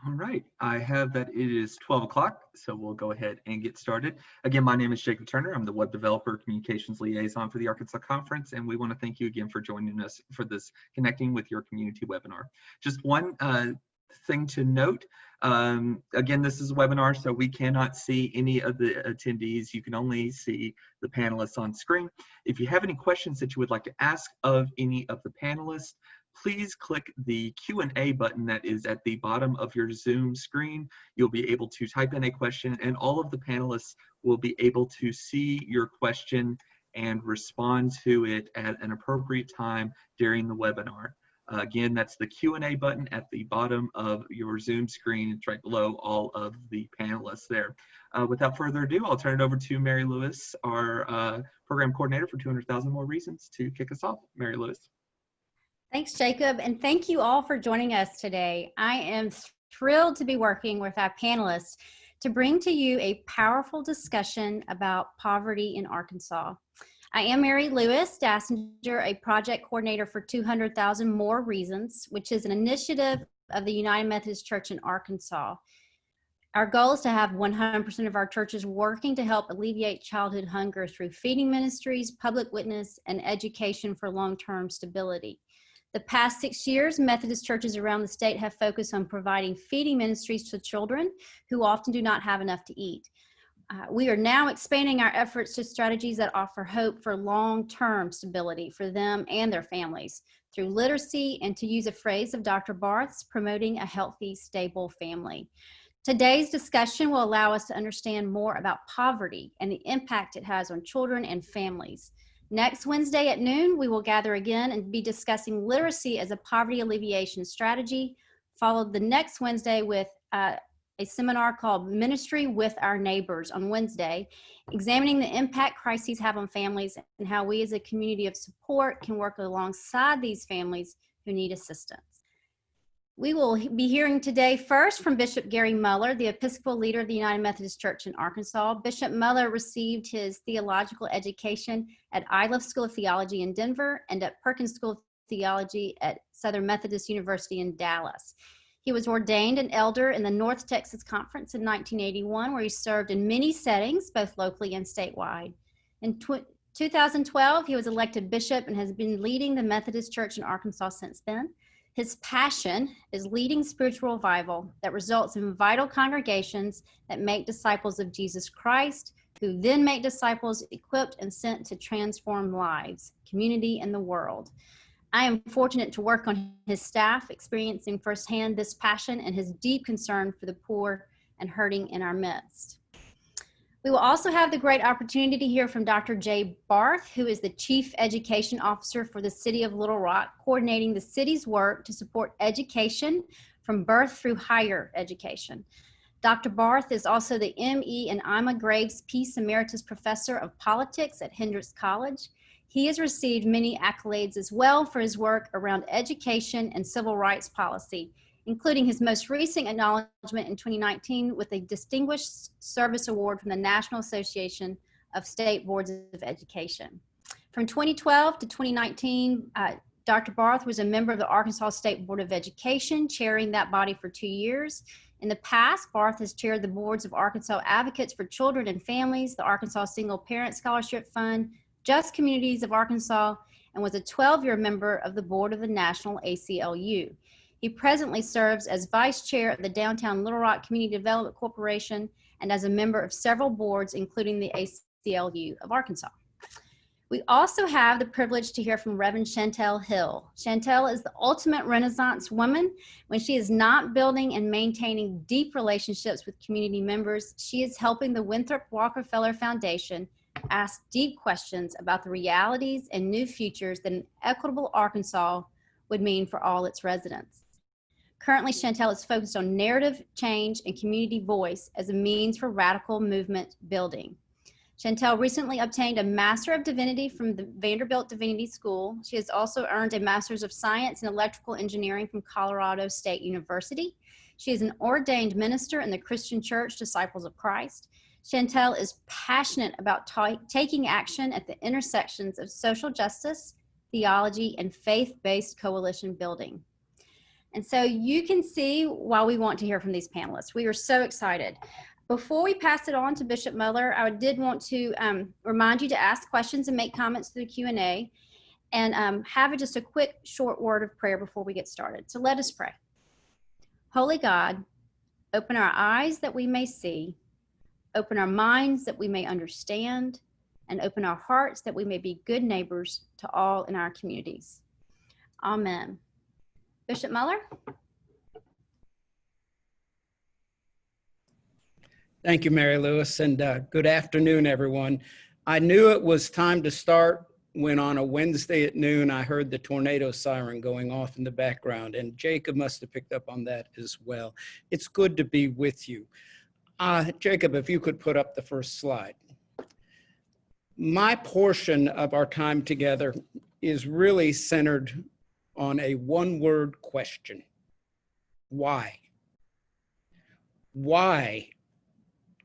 All right, I have that it is 12 o'clock, so we'll go ahead and get started. Again, my name is Jacob Turner. I'm the Web Developer Communications Liaison for the Arkansas Conference, and we want to thank you again for joining us for this Connecting with Your Community webinar. Just one thing to note, again, this is a webinar, so we cannot see any of the attendees. You can only see the panelists on screen. If you have any questions that you would like to ask of any of the panelists, please click the Q&A button that is at the bottom of your Zoom screen. You'll be able to type in a question and all of the panelists will be able to see your question and respond to it at an appropriate time during the webinar. Again, that's the Q&A button at the bottom of your Zoom screen. It's right below all of the panelists there. Without further ado, I'll turn it over to Mary Lewis, our program coordinator for 200,000 More Reasons, to kick us off. Mary Lewis. Thanks, Jacob, and thank you all for joining us today. I am thrilled to be working with our panelists to bring to you a powerful discussion about poverty in Arkansas. I am Mary Lewis Dassinger, a project coordinator for 200,000 More Reasons, which is an initiative of the United Methodist Church in Arkansas. Our goal is to have 100% of our churches working to help alleviate childhood hunger through feeding ministries, public witness, and education for long-term stability. The past 6 years, Methodist churches around the state have focused on providing feeding ministries to children who often do not have enough to eat. We are now expanding our efforts to strategies that offer hope for long-term stability for them and their families through literacy and, to use a phrase of Dr. Barth's, promoting a healthy, stable family. Today's discussion will allow us to understand more about poverty and the impact it has on children and families. Next Wednesday at noon, we will gather again and be discussing literacy as a poverty alleviation strategy, followed the next Wednesday with a seminar called Ministry with Our Neighbors on Wednesday, examining the impact crises have on families and how we as a community of support can work alongside these families who need assistance. We will be hearing today first from Bishop Gary Muller, the Episcopal leader of the United Methodist Church in Arkansas. Bishop Muller received his theological education at Iliff School of Theology in Denver and at Perkins School of Theology at Southern Methodist University in Dallas. He was ordained an elder in the North Texas Conference in 1981, where he served in many settings, both locally and statewide. In 2012, he was elected bishop and has been leading the Methodist Church in Arkansas since then. His passion is leading spiritual revival that results in vital congregations that make disciples of Jesus Christ, who then make disciples equipped and sent to transform lives, community, and the world. I am fortunate to work on his staff, experiencing firsthand this passion and his deep concern for the poor and hurting in our midst. We will also have the great opportunity to hear from Dr. Jay Barth, who is the Chief Education Officer for the City of Little Rock, coordinating the city's work to support education from birth through higher education. Dr. Barth is also the M.E. and Ima Graves Peace Emeritus Professor of Politics at Hendrix College. He has received many accolades as well for his work around education and civil rights policy, including his most recent acknowledgement in 2019 with a Distinguished Service Award from the National Association of State Boards of Education. From 2012 to 2019, Dr. Barth was a member of the Arkansas State Board of Education, chairing that body for 2 years. In the past, Barth has chaired the boards of Arkansas Advocates for Children and Families, the Arkansas Single Parent Scholarship Fund, Just Communities of Arkansas, and was a 12-year member of the board of the National ACLU. He presently serves as vice chair of the Downtown Little Rock Community Development Corporation and as a member of several boards, including the ACLU of Arkansas. We also have the privilege to hear from Reverend Chantel Hill. Chantel is the ultimate Renaissance woman. When she is not building and maintaining deep relationships with community members, she is helping the Winthrop Rockefeller Foundation ask deep questions about the realities and new futures that an equitable Arkansas would mean for all its residents. Currently, Chantel is focused on narrative change and community voice as a means for radical movement building. Chantel recently obtained a Master of Divinity from the Vanderbilt Divinity School. She has also earned a Master's of Science in Electrical Engineering from Colorado State University. She is an ordained minister in the Christian Church Disciples of Christ. Chantel is passionate about taking action at the intersections of social justice, theology, and faith-based coalition building. And so you can see why we want to hear from these panelists. We are so excited. Before we pass it on to Bishop Muller, I did want to remind you to ask questions and make comments through the Q&A, and have just a quick short word of prayer before we get started. So let us pray. Holy God, open our eyes that we may see, open our minds that we may understand, and open our hearts that we may be good neighbors to all in our communities. Amen. Bishop Muller? Thank you, Mary Lewis, and good afternoon, everyone. I knew it was time to start when on a Wednesday at noon, I heard the tornado siren going off in the background, and Jacob must have picked up on that as well. It's good to be with you. Jacob, if you could put up the first slide. My portion of our time together is really centered on a one-word question. Why? Why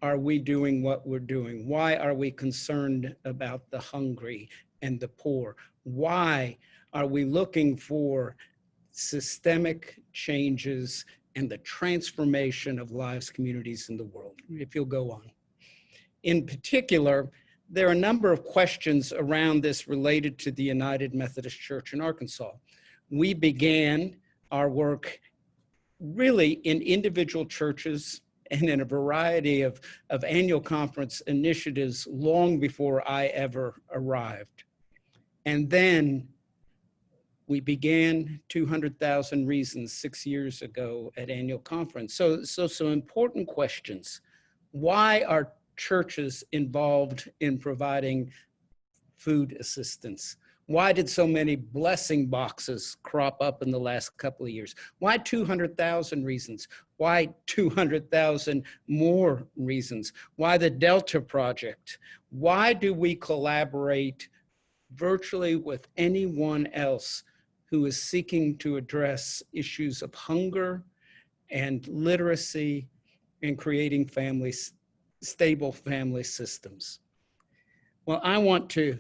are we doing what we're doing? Why are we concerned about the hungry and the poor? Why are we looking for systemic changes and the transformation of lives, communities, in the world? If you'll go on. In particular, there are a number of questions around this related to the United Methodist Church in Arkansas. We began our work really in individual churches and in a variety of annual conference initiatives long before I ever arrived. And then we began 200,000 Reasons 6 years ago at annual conference. So some important questions. Why are churches involved in providing food assistance? Why did so many blessing boxes crop up in the last couple of years? Why 200,000 reasons? Why 200,000 more reasons? Why the Delta Project? Why do we collaborate virtually with anyone else who is seeking to address issues of hunger and literacy and creating stable family systems? Well, I want to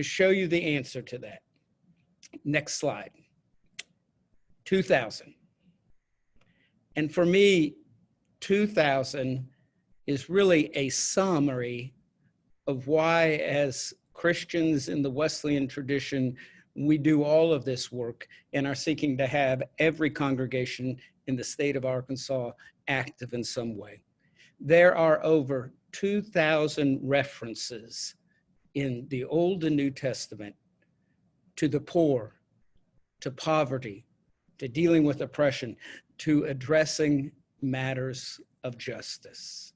show you the answer to that. Next slide. 2000. And for me, 2000 is really a summary of why, as Christians in the Wesleyan tradition, we do all of this work and are seeking to have every congregation in the state of Arkansas active in some way. There are over 2,000 references in the Old and New Testament to the poor, to poverty, to dealing with oppression, to addressing matters of justice.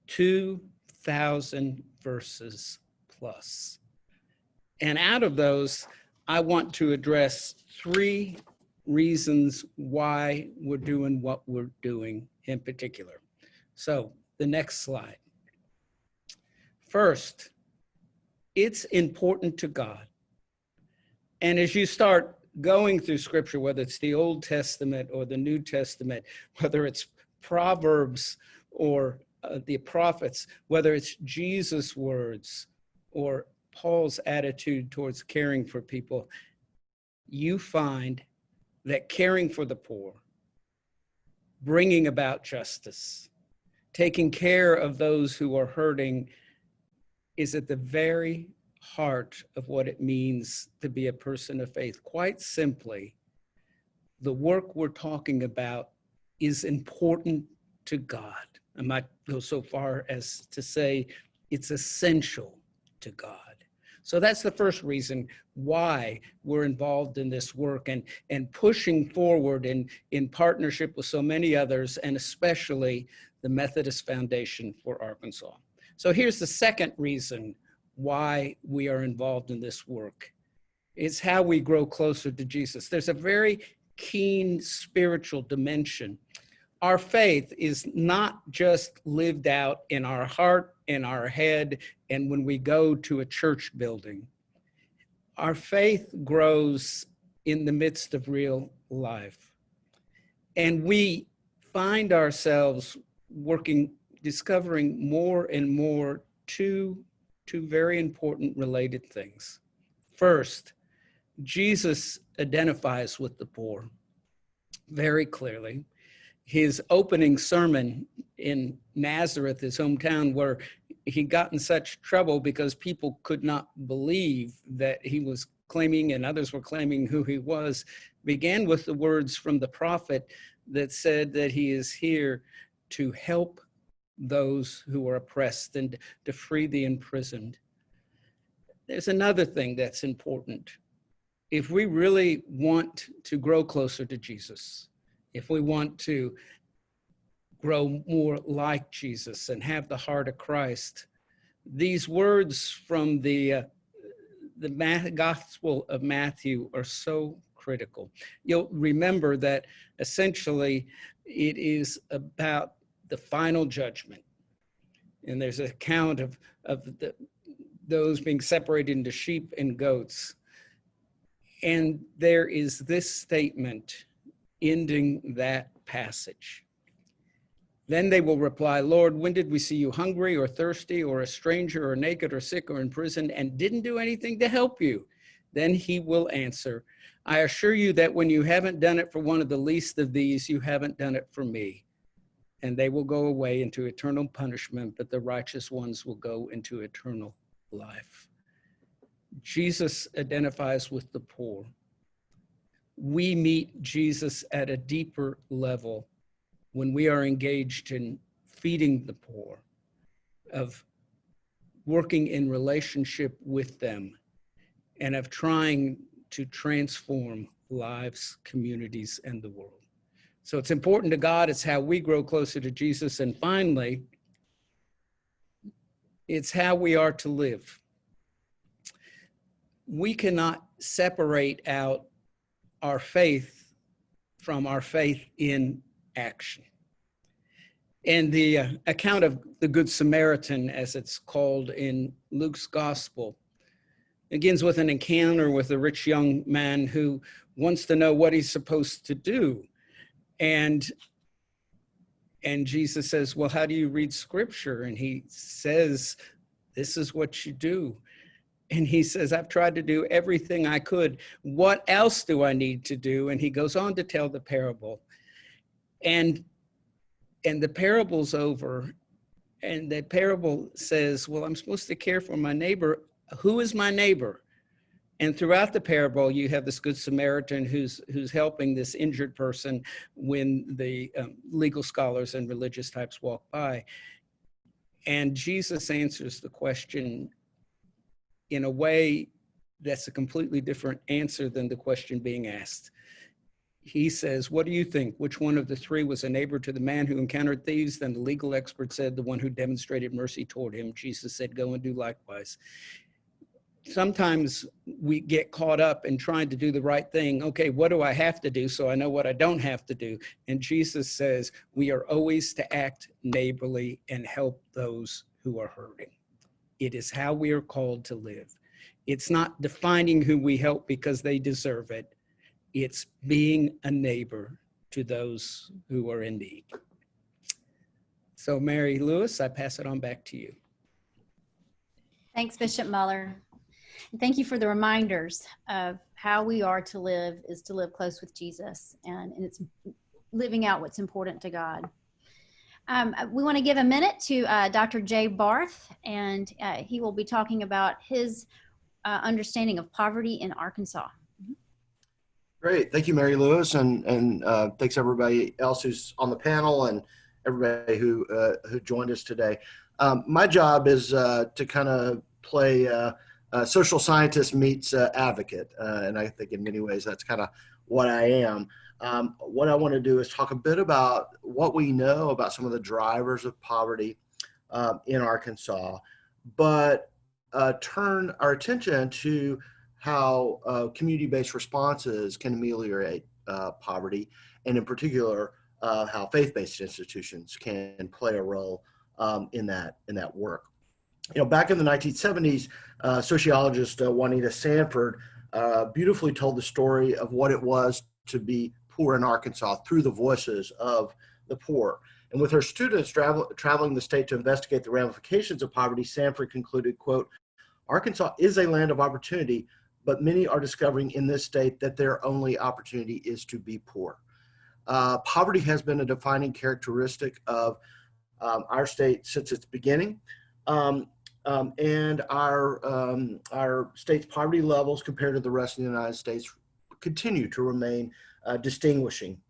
2,000 verses plus. And out of those, I want to address 3 reasons why we're doing what we're doing in particular. So the next slide. First, it's important to God. And as you start going through scripture, whether it's the Old Testament or the New Testament, whether it's Proverbs or the prophets, whether it's Jesus' words or Paul's attitude towards caring for people, you find that caring for the poor, bringing about justice, taking care of those who are hurting is at the very heart of what it means to be a person of faith. Quite simply, the work we're talking about is important to God. I might go so far as to say it's essential to God. So that's the first reason why we're involved in this work and pushing forward in partnership with so many others, and especially the Methodist Foundation for Arkansas. So here's the second reason why we are involved in this work. It's how we grow closer to Jesus. There's a very keen spiritual dimension. Our faith is not just lived out in our heart, in our head, and when we go to a church building. Our faith grows in the midst of real life. And we find ourselves discovering more and more two very important related things. First, Jesus identifies with the poor. very clearly. His opening sermon in Nazareth, his hometown, where he got in such trouble because people could not believe that he was claiming and others were claiming who he was, began with the words from the prophet that said that he is here to help those who are oppressed and to free the imprisoned. There's another thing that's important. If we really want to grow closer to Jesus, if we want to grow more like Jesus and have the heart of Christ, these words from the Gospel of Matthew are so critical. You'll remember that essentially it is about the final judgment. And there's an account of those being separated into sheep and goats. And there is this statement ending that passage. Then they will reply, Lord, when did we see you hungry or thirsty or a stranger or naked or sick or in prison and didn't do anything to help you? Then he will answer, I assure you that when you haven't done it for one of the least of these, you haven't done it for me. And they will go away into eternal punishment, but the righteous ones will go into eternal life. Jesus identifies with the poor. We meet Jesus at a deeper level when we are engaged in feeding the poor, of working in relationship with them, and of trying to transform lives, communities, and the world. So it's important to God. It's how we grow closer to Jesus. And finally, it's how we are to live. We cannot separate out our faith from our faith in action. And the account of the Good Samaritan, as it's called in Luke's Gospel, begins with an encounter with a rich young man who wants to know what he's supposed to do. And Jesus says, well, how do you read scripture? And he says, this is what you do. And he says, I've tried to do everything I could. What else do I need to do? And he goes on to tell the parable. And the parable's over. And the parable says, well, I'm supposed to care for my neighbor. Who is my neighbor? And throughout the parable, you have this Good Samaritan who's helping this injured person when the legal scholars and religious types walk by. And Jesus answers the question in a way that's a completely different answer than the question being asked. He says, what do you think? Which one of the three was a neighbor to the man who encountered thieves? Then the legal expert said, the one who demonstrated mercy toward him. Jesus said, go and do likewise. Sometimes we get caught up in trying to do the right thing. Okay, what do I have to do so I know what I don't have to do? And Jesus says we are always to act neighborly and help those who are hurting. It is how we are called to live. It's not defining who we help because they deserve it. It's being a neighbor to those who are in need. So Mary Lewis, I pass it on back to you. Thanks, Bishop Muller. And thank you for the reminders of how we are to live is to live close with Jesus, and it's living out what's important to God. We want to give a minute to Dr. Jay Barth, and he will be talking about his understanding of poverty in Arkansas. Great. Thank you, Mary Lewis, and thanks everybody else who's on the panel and everybody who joined us today. My job is to kind of play social scientist meets advocate, and I think in many ways that's kind of what I am. What I want to do is talk a bit about what we know about some of the drivers of poverty in Arkansas, but turn our attention to how community-based responses can ameliorate poverty, and in particular, how faith-based institutions can play a role in that work. You know, back in the 1970s, sociologist Juanita Sanford beautifully told the story of what it was to be poor in Arkansas through the voices of the poor. And with her students traveling the state to investigate the ramifications of poverty, Sanford concluded, quote, Arkansas is a land of opportunity, but many are discovering in this state that their only opportunity is to be poor. Poverty has been a defining characteristic of our state since its beginning. And our state's poverty levels compared to the rest of the United States continue to remain distinguishing.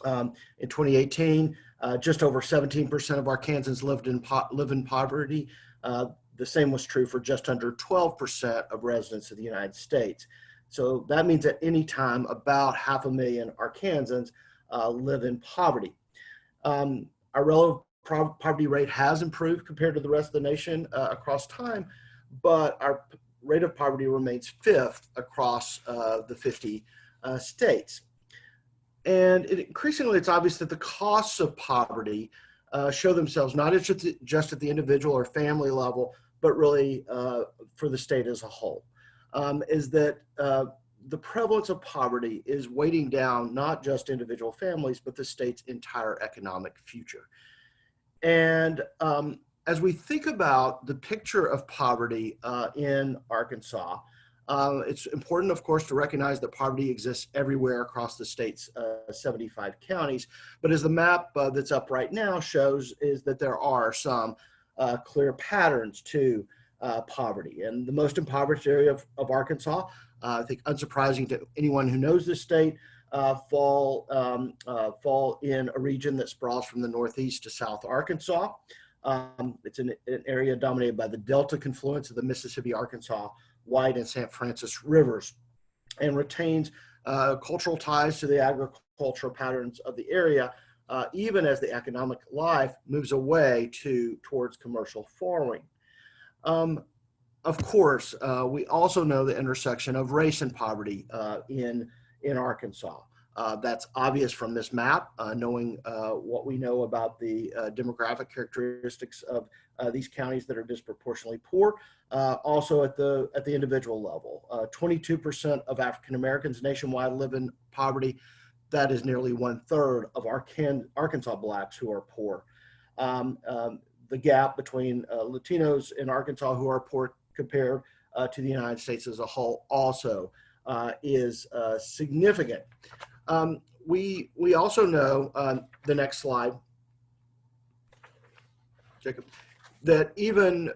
In 2018, just over 17% of Arkansans live in poverty. The same was true for just under 12% of residents of the United States. So that means at any time, about 500,000 Arkansans live in poverty. Our relative poverty rate has improved compared to the rest of the nation across time, but our rate of poverty remains fifth across the 50 states. And increasingly, it's obvious that the costs of poverty show themselves not just at the individual or family level, but really for the state as a whole. Is that the prevalence of poverty is weighting down not just individual families, but the state's entire economic future. And as we think about the picture of poverty in Arkansas, it's important, of course, to recognize that poverty exists everywhere across the state's 75 counties. But as the map that's up right now shows, is that there are some clear patterns to poverty. And the most impoverished area of Arkansas, I think unsurprising to anyone who knows this state, fall in a region that sprawls from the northeast to South Arkansas. It's an area dominated by the delta confluence of the Mississippi, Arkansas, White, and St. Francis rivers, and retains cultural ties to the agricultural patterns of the area, even as the economic life moves away towards commercial farming. Of course, we also know the intersection of race and poverty in Arkansas. That's obvious from this map, knowing what we know about the demographic characteristics of these counties that are disproportionately poor. Also at the individual level, 22% of African Americans nationwide live in poverty. That is nearly 1/3 of Arkansas blacks who are poor. The gap between Latinos in Arkansas who are poor compared to the United States as a whole also is significant. We also know, the next slide, Jacob, that even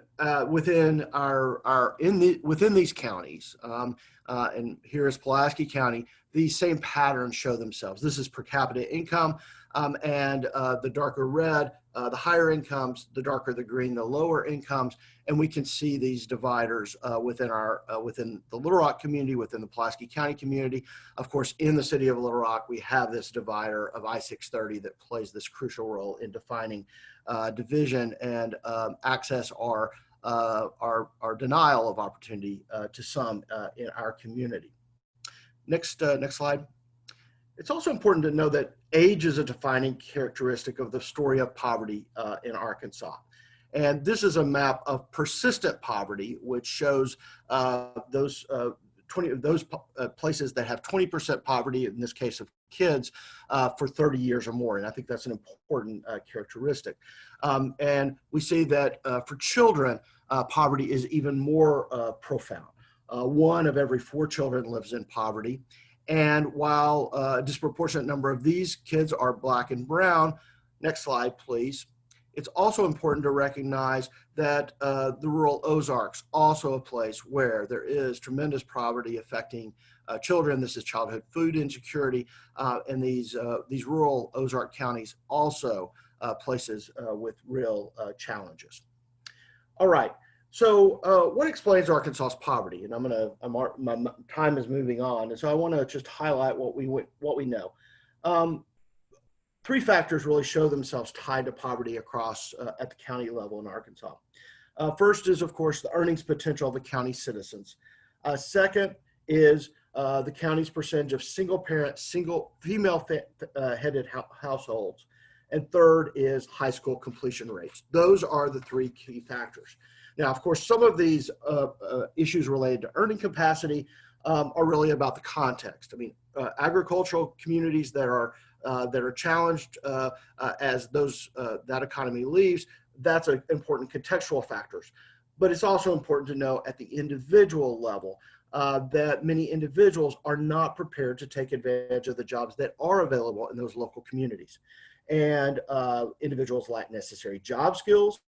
within within these counties, and here is Pulaski County, these same patterns show themselves. This is per capita income, and the darker red, the higher incomes, the darker the green, the lower incomes, and we can see these dividers within the Little Rock community, within the Pulaski County community. Of course, in the city of Little Rock, we have this divider of I-630 that plays this crucial role in defining division and access or denial of opportunity to some in our community. Next slide. It's also important to know that age is a defining characteristic of the story of poverty in Arkansas. And this is a map of persistent poverty, which shows those places that have 20% poverty, in this case of kids, for 30 years or more. And I think that's an important characteristic. And we see that for children, poverty is even more profound. 1 of every 4 children lives in poverty. And while a disproportionate number of these kids are Black and brown, next slide, please. It's also important to recognize that the rural Ozarks, also a place where there is tremendous poverty affecting children. This is childhood food insecurity, and these rural Ozark counties also places with real challenges. All right. So what explains Arkansas's poverty? And my time is moving on, and so I want to just highlight what we know. 3 factors really show themselves tied to poverty across at the county level in Arkansas. First is, of course, the earnings potential of the county citizens. Second is the county's percentage of single-parent, female-headed households. And third is high school completion rates. Those are the 3 key factors. Now, of course, some of these issues related to earning capacity are really about the context. I mean, agricultural communities that are challenged as that economy leaves, that's an important contextual factors. But it's also important to know at the individual level, that many individuals are not prepared to take advantage of the jobs that are available in those local communities. And individuals lack necessary job skills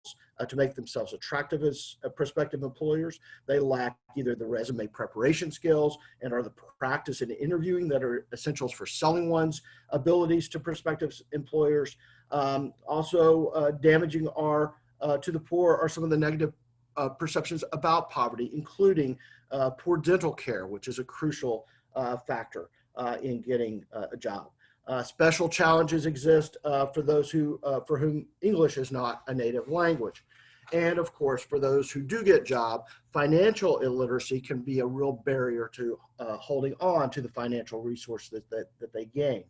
to make themselves attractive as prospective employers. They lack either the resume preparation skills and or the practice in interviewing that are essentials for selling one's abilities to prospective employers. Also damaging are to the poor are some of the negative perceptions about poverty, including poor dental care, which is a crucial factor in getting a job. Special challenges exist for those for whom English is not a native language. And of course, for those who do get job, financial illiteracy can be a real barrier to holding on to the financial resources that they gain.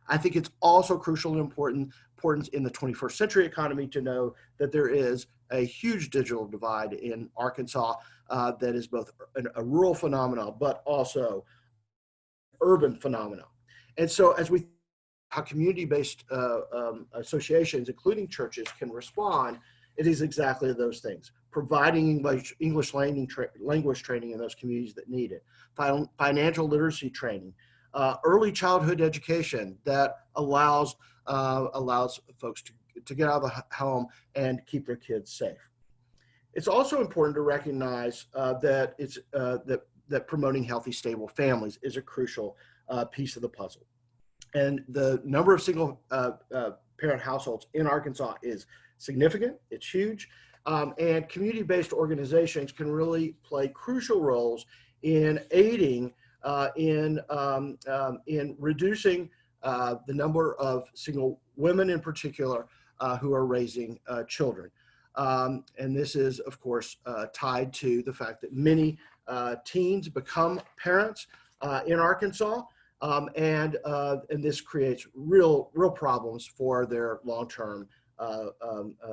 I think it's also crucial and importance in the 21st century economy to know that there is a huge digital divide in Arkansas that is both a rural phenomenon, but also urban phenomenon. And so as we how community-based associations, including churches, can respond, it is exactly those things: providing English language training in those communities that need it, financial literacy training, early childhood education that allows folks to get out of the home and keep their kids safe. It's also important to recognize that promoting healthy, stable families is a crucial piece of the puzzle. And the number of single parent households in Arkansas is significant. It's huge. And community-based organizations can really play crucial roles in aiding in reducing the number of single women in particular who are raising children. And this is, of course, tied to the fact that many teens become parents in Arkansas. And this creates real problems for their long-term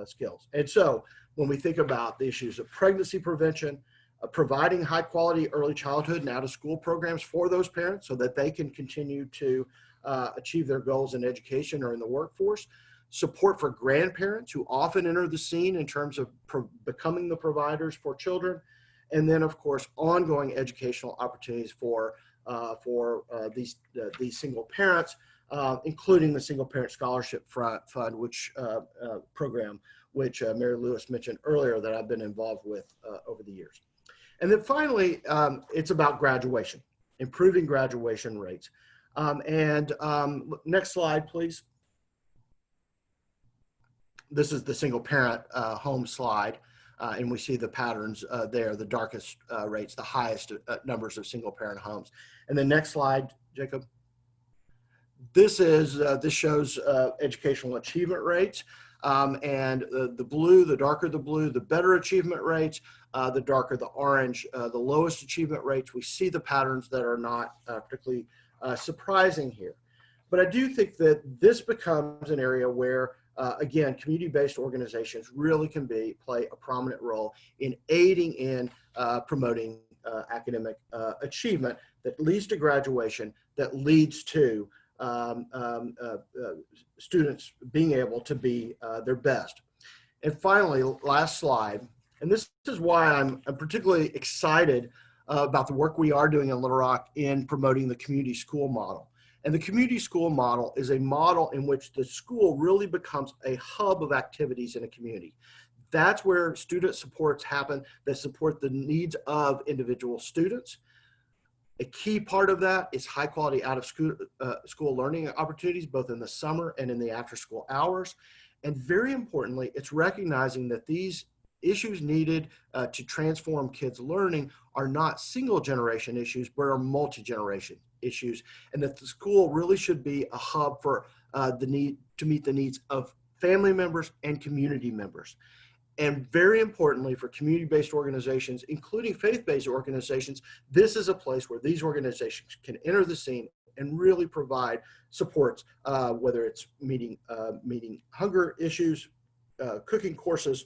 skills. And so when we think about the issues of pregnancy prevention, providing high-quality early childhood and out-of-school programs for those parents so that they can continue to achieve their goals in education or in the workforce, support for grandparents who often enter the scene in terms of becoming the providers for children, and then, of course, ongoing educational opportunities for these single parents, including the Single Parent Scholarship Fund, which program, which Mary Lewis mentioned earlier, that I've been involved with over the years. And then finally, it's about graduation, improving graduation rates. Next slide, please. This is the single parent home slide. And we see the patterns there, the darkest rates, the highest numbers of single parent homes. And the next slide, Jacob. This shows educational achievement rates. And the blue, the darker the blue, the better achievement rates, the darker the orange, the lowest achievement rates. We see the patterns that are not particularly surprising here. But I do think that this becomes an area where again, community-based organizations really can play a prominent role in aiding in promoting academic achievement that leads to graduation, that leads to students being able to be their best. And finally, last slide, and this is why I'm particularly excited about the work we are doing in Little Rock in promoting the community school model. And the community school model is a model in which the school really becomes a hub of activities in a community. That's where student supports happen that support the needs of individual students. A key part of that is high quality out of school learning opportunities, both in the summer and in the after school hours. And very importantly, it's recognizing that these issues needed to transform kids' learning are not single generation issues, but are multi-generation issues, and that the school really should be a hub for the need to meet the needs of family members and community members. And very importantly, for community-based organizations, including faith-based organizations, this is a place where these organizations can enter the scene and really provide supports, whether it's meeting hunger issues, cooking courses,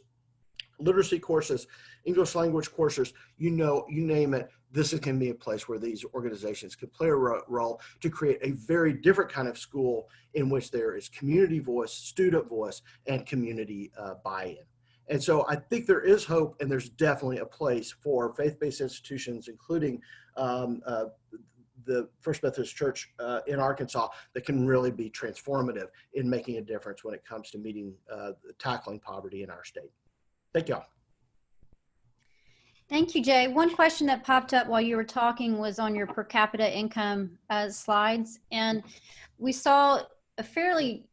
literacy courses, English language courses, you name it. This can be a place where these organizations can play a role to create a very different kind of school in which there is community voice, student voice, and community buy-in. And so I think there is hope, and there's definitely a place for faith-based institutions, including the First Methodist Church in Arkansas, that can really be transformative in making a difference when it comes to tackling poverty in our state. Thank y'all. Thank you, Jay. One question that popped up while you were talking was on your per capita income slides. And we saw a fairly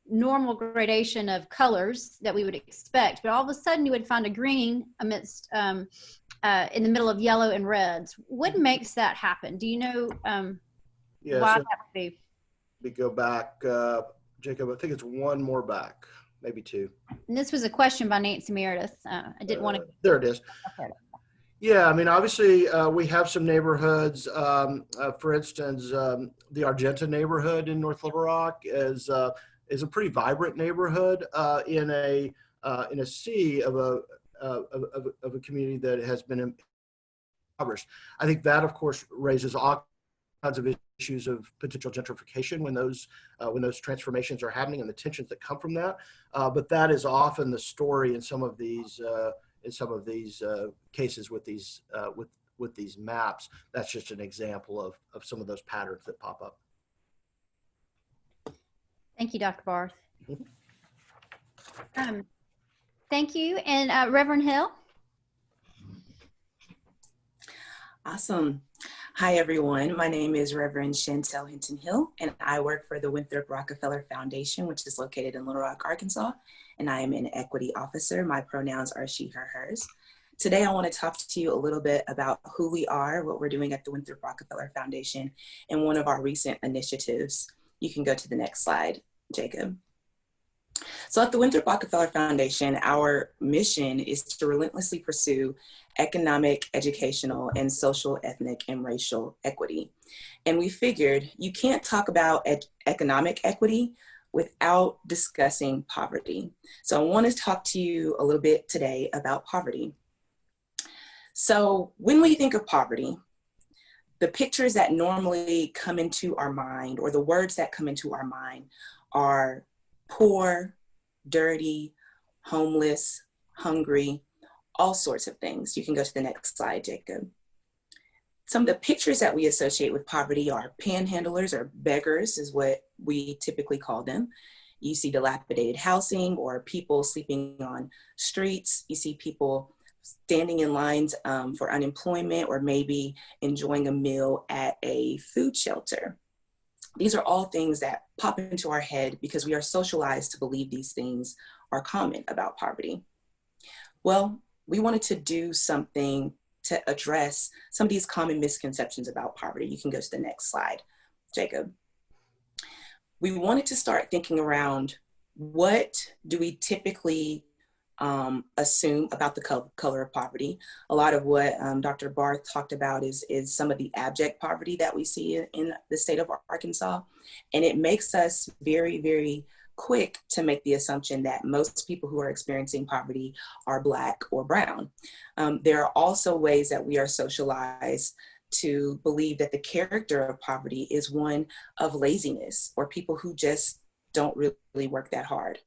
normal gradation of colors that we would expect, but all of a sudden you would find a green amidst in the middle of yellow and reds. What makes that happen? Do you know why So that would be? we go back, Jacob, I think it's one more back, maybe two. And this was a question by Nancy Meredith. I didn't want to. There it is. Okay. Yeah, I mean, obviously, we have some neighborhoods. For instance, the Argenta neighborhood in North Little Rock is a pretty vibrant neighborhood in a sea of a community that has been impoverished. I think that, of course, raises all kinds of issues of potential gentrification when those transformations are happening and the tensions that come from that. But that is often the story in some of these cases with these maps. That's just an example of some of those patterns that pop up. Thank you, Dr. Barth. Thank you. And Reverend Hill? Awesome. Hi, everyone. My name is Reverend Chantel Hinton Hill, and I work for the Winthrop Rockefeller Foundation, which is located in Little Rock, Arkansas, and I am an equity officer. My pronouns are she, her, hers. Today, I want to talk to you a little bit about who we are, what we're doing at the Winthrop Rockefeller Foundation, and one of our recent initiatives. You can go to the next slide, Jacob. So at the Winthrop Rockefeller Foundation, our mission is to relentlessly pursue economic, educational, and social, ethnic, and racial equity. And we figured you can't talk about economic equity without discussing poverty. So I want to talk to you a little bit today about poverty. So when we think of poverty, the pictures that normally come into our mind, or the words that come into our mind, are poor, dirty, homeless, hungry, all sorts of things. You can go to the next slide, Jacob. Some of the pictures that we associate with poverty are panhandlers, or beggars is what we typically call them. You see dilapidated housing or people sleeping on streets. You see people standing in lines for unemployment, or maybe enjoying a meal at a food shelter. These are all things that pop into our head because we are socialized to believe these things are common about poverty. Well, we wanted to do something to address some of these common misconceptions about poverty. You can go to the next slide, Jacob. We wanted to start thinking around, what do we typically assume about the color of poverty? A lot of what Dr. Barth talked about is some of the abject poverty that we see in the state of Arkansas. And it makes us very, very quick to make the assumption that most people who are experiencing poverty are Black or brown. There are also ways that we are socialized to believe that the character of poverty is one of laziness, or people who just don't really work that hard.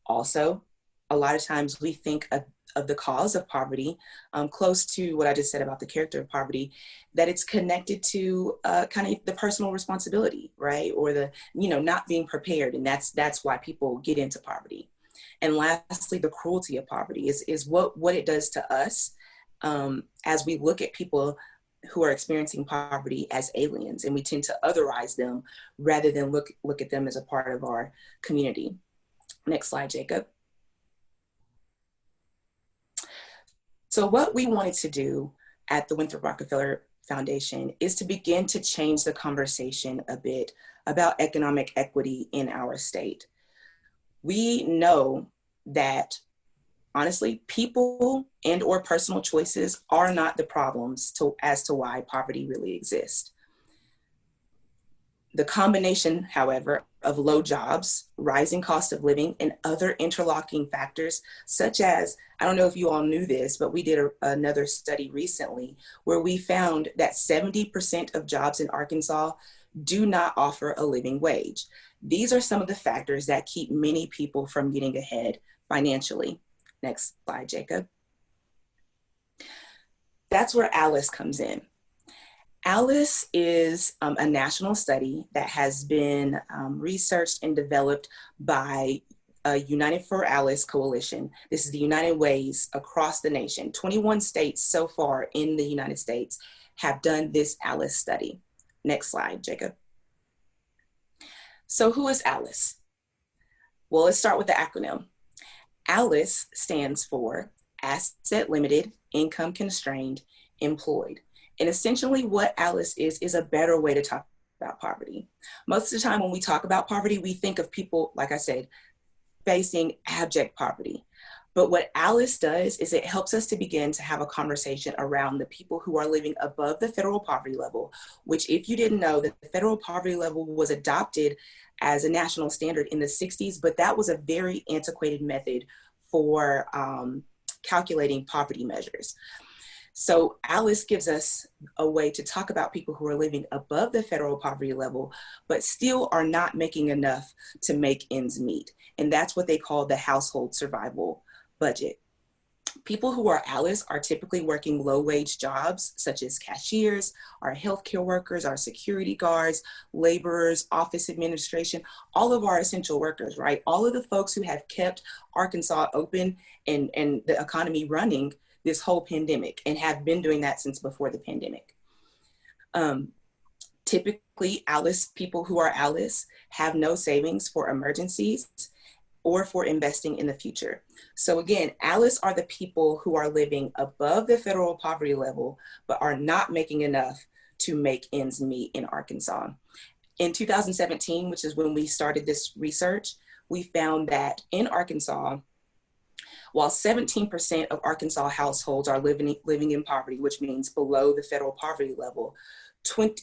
Also, a lot of times we think of the cause of poverty, close to what I just said about the character of poverty, that it's connected to kind of the personal responsibility, right? Or the, not being prepared. And that's why people get into poverty. And lastly, the cruelty of poverty is what it does to us as we look at people who are experiencing poverty as aliens, and we tend to otherize them rather than look at them as a part of our community. Next slide, Jacob. So what we wanted to do at the Winthrop Rockefeller Foundation is to begin to change the conversation a bit about economic equity in our state. We know that, honestly, people and or personal choices are not the problems as to why poverty really exists. The combination, however, of low jobs, rising cost of living, and other interlocking factors, such as, I don't know if you all knew this, but we did another study recently where we found that 70% of jobs in Arkansas do not offer a living wage. These are some of the factors that keep many people from getting ahead financially. Next slide, Jacob. That's where ALICE comes in. ALICE is a national study that has been researched and developed by United for ALICE Coalition. This is the United Ways across the nation. 21 states so far in the United States have done this ALICE study. Next slide, Jacob. So who is ALICE? Well, let's start with the acronym. ALICE stands for Asset Limited, Income Constrained, Employed. And essentially what ALICE is a better way to talk about poverty. Most of the time when we talk about poverty, we think of people, like I said, facing abject poverty. But what ALICE does is it helps us to begin to have a conversation around the people who are living above the federal poverty level, which, if you didn't know, that the federal poverty level was adopted as a national standard in the 60s, but that was a very antiquated method for calculating poverty measures. So ALICE gives us a way to talk about people who are living above the federal poverty level, but still are not making enough to make ends meet. And that's what they call the household survival budget. People who are ALICE are typically working low-wage jobs, such as cashiers, our healthcare workers, our security guards, laborers, office administration, all of our essential workers, right? All of the folks who have kept Arkansas open and the economy running this whole pandemic, and have been doing that since before the pandemic. Typically, ALICE, people who are ALICE have no savings for emergencies or for investing in the future. So again, ALICE are the people who are living above the federal poverty level, but are not making enough to make ends meet in Arkansas. In 2017, which is when we started this research, we found that in Arkansas, while 17% of Arkansas households are living in poverty, which means below the federal poverty level,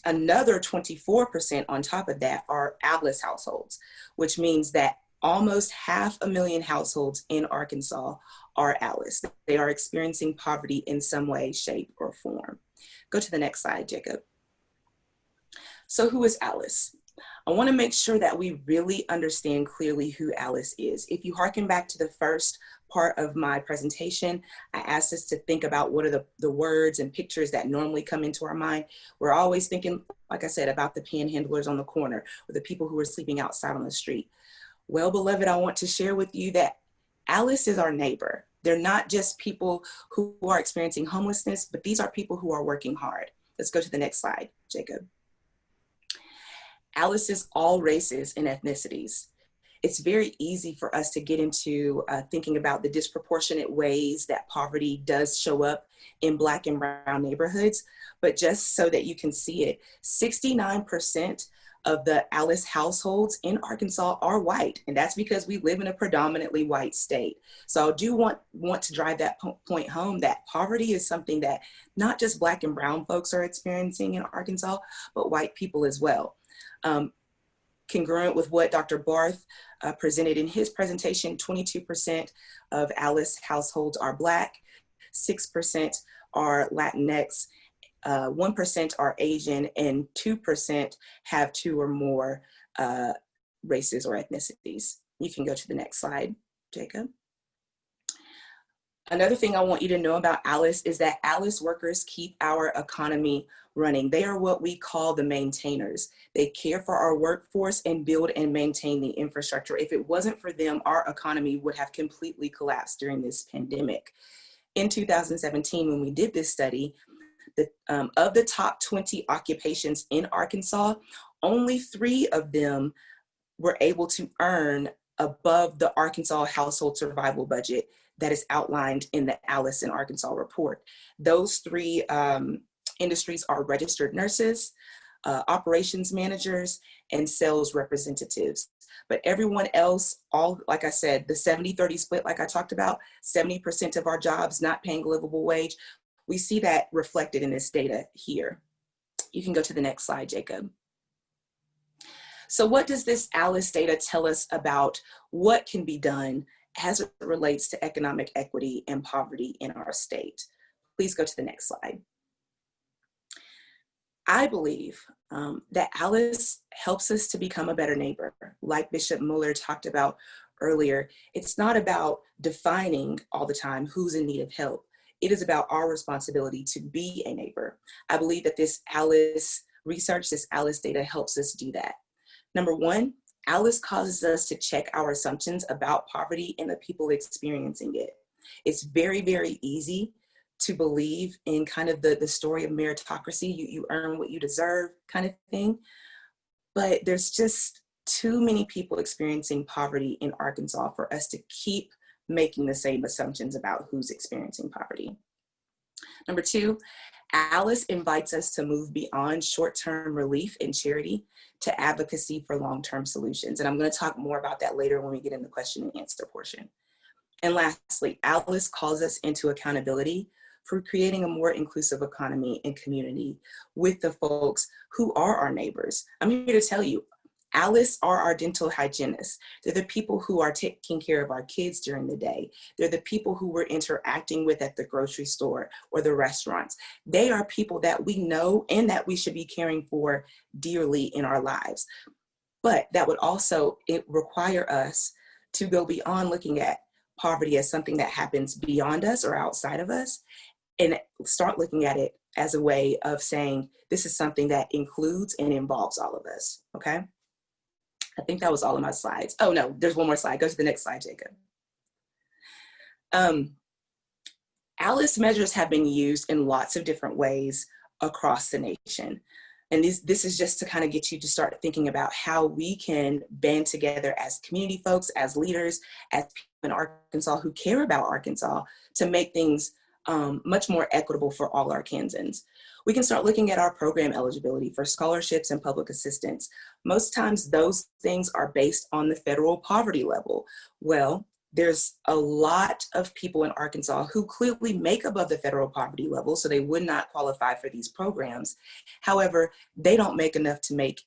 another 24% on top of that are ALICE households, which means that almost 500,000 households in Arkansas are ALICE. They are experiencing poverty in some way, shape, or form. Go to the next slide, Jacob. So who is ALICE? I want to make sure that we really understand clearly who ALICE is. If you hearken back to the first part of my presentation, I asked us to think about what are the words and pictures that normally come into our mind. We're always thinking, like I said, about the panhandlers on the corner or the people who are sleeping outside on the street. Well, beloved, I want to share with you that ALICE is our neighbor. They're not just people who are experiencing homelessness, but these are people who are working hard. Let's go to the next slide, Jacob. ALICE is all races and ethnicities. It's very easy for us to get into thinking about the disproportionate ways that poverty does show up in Black and brown neighborhoods, but just so that you can see it, 69% of the ALICE households in Arkansas are white, and that's because we live in a predominantly white state. So I do want to drive that point home, that poverty is something that not just Black and brown folks are experiencing in Arkansas, but white people as well. Congruent with what Dr. Barth presented in his presentation, 22% of ALICE households are Black, 6% are Latinx, 1% are Asian, and 2% have 2 or more races or ethnicities. You can go to the next slide, Jacob. Another thing I want you to know about ALICE is that ALICE workers keep our economy running. They are what we call the maintainers. They care for our workforce and build and maintain the infrastructure. If it wasn't for them, our economy would have completely collapsed during this pandemic. In 2017, when we did this study, of the top 20 occupations in Arkansas, only 3 of them were able to earn above the Arkansas household survival budget that is outlined in the ALICE in Arkansas report. Those 3 industries are registered nurses, operations managers, and sales representatives. But everyone else, like I said, the 70-30 split, like I talked about, 70% of our jobs not paying a livable wage. We see that reflected in this data here. You can go to the next slide, Jacob. So what does this ALICE data tell us about what can be done as it relates to economic equity and poverty in our state? Please go to the next slide. I believe that ALICE helps us to become a better neighbor, like Bishop Mueller talked about earlier, it's not about defining all the time who's in need of help. It is about our responsibility to be a neighbor. I believe that this ALICE research, this ALICE data helps us do that. Number one, ALICE causes us to check our assumptions about poverty and the people experiencing it. It's very, very easy to believe in kind of the story of meritocracy, you earn what you deserve kind of thing. But there's just too many people experiencing poverty in Arkansas for us to keep making the same assumptions about who's experiencing poverty. Number two, ALICE invites us to move beyond short-term relief and charity to advocacy for long-term solutions. And I'm going to talk more about that later when we get in the question and answer portion. And lastly, ALICE calls us into accountability for creating a more inclusive economy and community with the folks who are our neighbors. I'm here to tell you, ALICE are our dental hygienists. They're the people who are taking care of our kids during the day. They're the people who we're interacting with at the grocery store or the restaurants. They are people that we know and that we should be caring for dearly in our lives. But that would also require us to go beyond looking at poverty as something that happens beyond us or outside of us, and start looking at it as a way of saying, this is something that includes and involves all of us, okay? I think that was all of my slides. Oh no, there's one more slide. Go to the next slide, Jacob. ALICE measures have been used in lots of different ways across the nation. And this is just to kind of get you to start thinking about how we can band together as community folks, as leaders, as people in Arkansas who care about Arkansas to make things much more equitable for all Arkansans. We can start looking at our program eligibility for scholarships and public assistance. Most times those things are based on the federal poverty level. Well, there's a lot of people in Arkansas who clearly make above the federal poverty level, so they would not qualify for these programs. However, they don't make enough to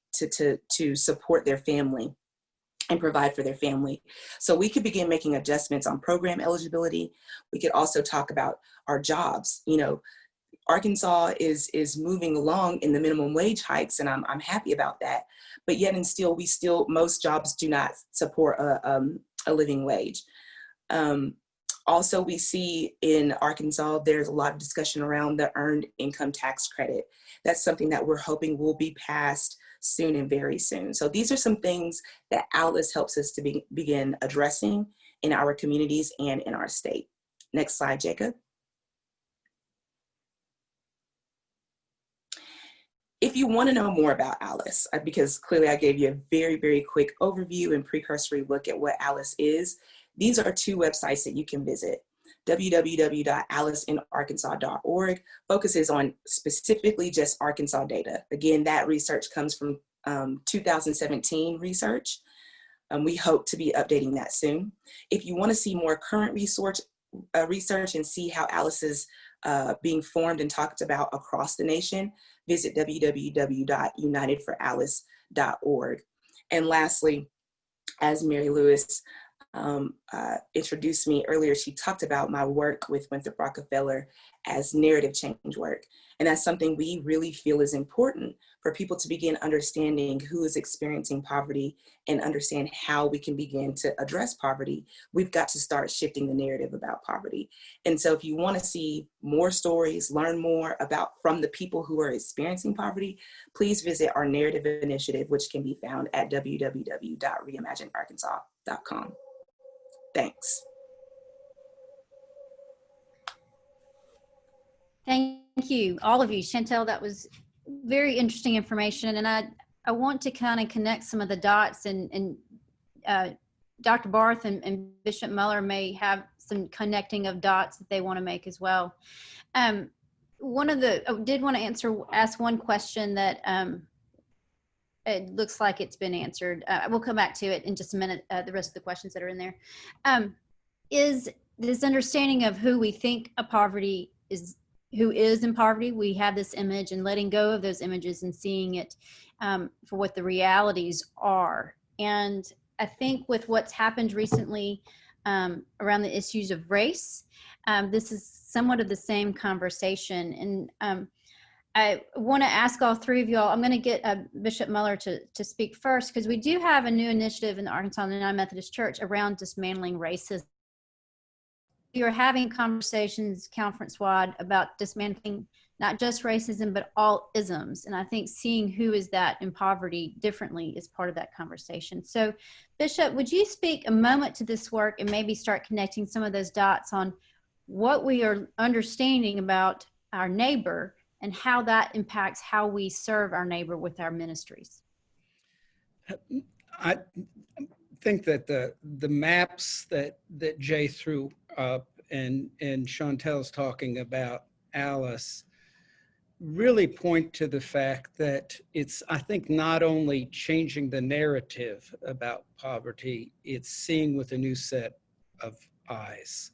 support their family and provide for their family. So we could begin making adjustments on program eligibility. We could also talk about our jobs. You know, Arkansas is moving along in the minimum wage hikes, and I'm happy about that. But yet and still, most jobs do not support a living wage. Also, we see in Arkansas, there's a lot of discussion around the earned income tax credit. That's something that we're hoping will be passed soon and very soon. So these are some things that ALICE helps us to begin addressing in our communities and in our state. Next slide, Jacob. If you want to know more about ALICE, because clearly I gave you a very, very quick overview and precursory look at what ALICE is, these are two websites that you can visit. www.aliceinarkansas.org focuses on specifically just Arkansas data. Again, that research comes from 2017 research. We hope to be updating that soon. If you want to see more current research and see how ALICE is being formed and talked about across the nation, visit www.unitedforalice.org. And lastly, as Mary Lewis introduced me earlier, she talked about my work with Winthrop Rockefeller as narrative change work. And that's something we really feel is important for people to begin understanding who is experiencing poverty and understand how we can begin to address poverty. We've got to start shifting the narrative about poverty. And so if you want to see more stories, learn more from the people who are experiencing poverty, please visit our narrative initiative, which can be found at www.reimaginearkansas.com. Thanks. Thank you, all of you. Chantel, that was very interesting information. And I want to kind of connect some of the dots, and Dr. Barth and Bishop Muller may have some connecting of dots that they want to make as well. I did want to ask one question that it looks like it's been answered. We'll come back to it in just a minute, the rest of the questions that are in there. Is this understanding of who we think who is in poverty, we have this image, and letting go of those images and seeing it for what the realities are. And I think with what's happened recently around the issues of race, this is somewhat of the same conversation. And I want to ask all three of y'all. I'm going to get Bishop Muller to speak first, because we do have a new initiative in the Arkansas United Methodist Church around dismantling racism. We are having conversations conference-wide about dismantling not just racism, but all isms. And I think seeing who is that in poverty differently is part of that conversation. So, Bishop, would you speak a moment to this work and maybe start connecting some of those dots on what we are understanding about our neighbor and how that impacts how we serve our neighbor with our ministries? I think that the maps that Jay threw up and Chantel's talking about, Alice, really point to the fact that it's, I think, not only changing the narrative about poverty, it's seeing with a new set of eyes.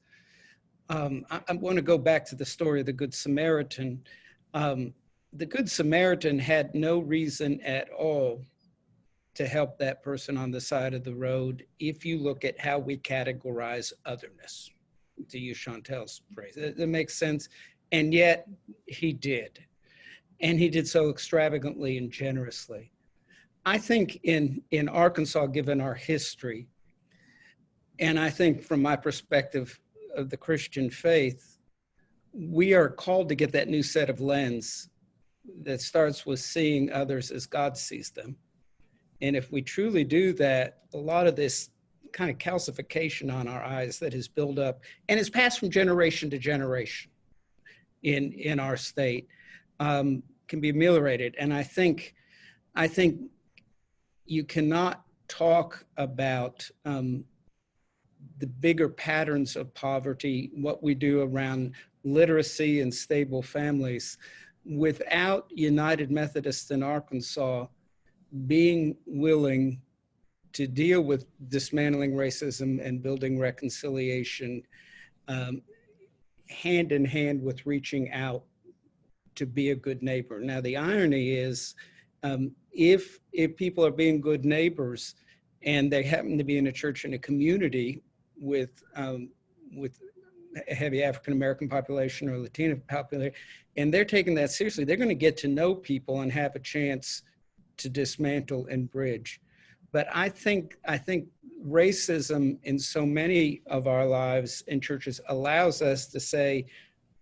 I want to go back to the story of the Good Samaritan. The Good Samaritan had no reason at all to help that person on the side of the road if you look at how we categorize otherness, to use Chantel's phrase. That makes sense. And yet he did. And he did so extravagantly and generously. I think in Arkansas, given our history, and I think from my perspective of the Christian faith, we are called to get that new set of lens that starts with seeing others as God sees them. And if we truly do that, a lot of this kind of calcification on our eyes that has built up and is passed from generation to generation in our state can be ameliorated. And I think you cannot talk about the bigger patterns of poverty, what we do around literacy and stable families, without United Methodists in Arkansas being willing to deal with dismantling racism and building reconciliation hand in hand with reaching out to be a good neighbor. Now, the irony is if people are being good neighbors and they happen to be in a church in a community with a heavy African-American population or Latino population, and they're taking that seriously, they're going to get to know people and have a chance to dismantle and bridge. But I think racism in so many of our lives in churches allows us to say,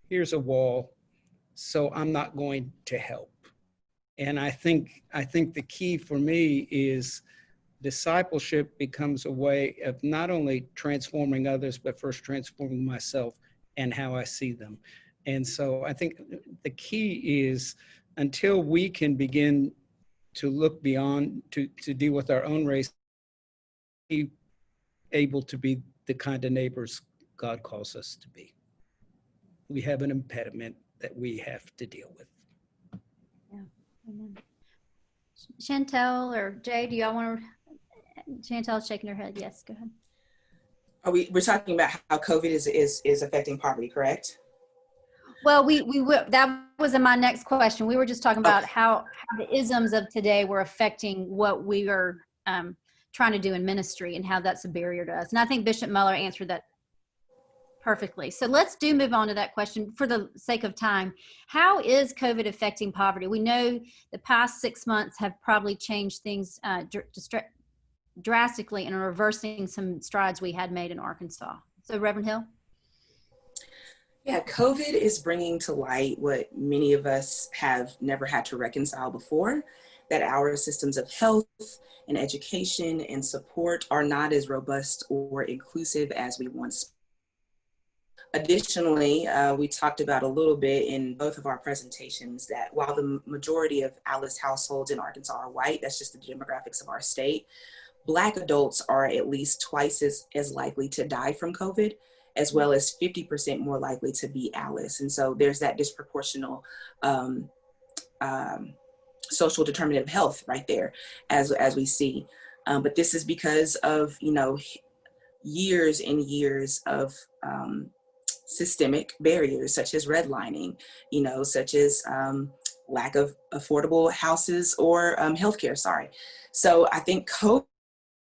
here's a wall, so I'm not going to help. And I think the key for me is discipleship becomes a way of not only transforming others, but first transforming myself and how I see them. And so I think the key is, until we can begin to look beyond, to deal with our own race, be able to be the kind of neighbors God calls us to be. We have an impediment that we have to deal with. Yeah. Amen. Chantel or Jay, do y'all want to? Chantel's shaking her head. Yes, go ahead. We're talking about how COVID is affecting poverty, correct? Well, that was in my next question. We were just talking about how the isms of today were affecting what we are trying to do in ministry and how that's a barrier to us. And I think Bishop Muller answered that perfectly. So let's move on to that question for the sake of time. How is COVID affecting poverty? We know the past 6 months have probably changed things drastically and are reversing some strides we had made in Arkansas. So Reverend Hill? Yeah, COVID is bringing to light what many of us have never had to reconcile before, that our systems of health and education and support are not as robust or inclusive as we once. Additionally, we talked about a little bit in both of our presentations that while the majority of Alice households in Arkansas are white, that's just the demographics of our state, Black adults are at least twice as likely to die from COVID, as well as 50% more likely to be Alice. And so there's that disproportional social determinant of health right there, as we see. But this is because of, years and years of systemic barriers, such as redlining, such as lack of affordable houses or healthcare, So I think COVID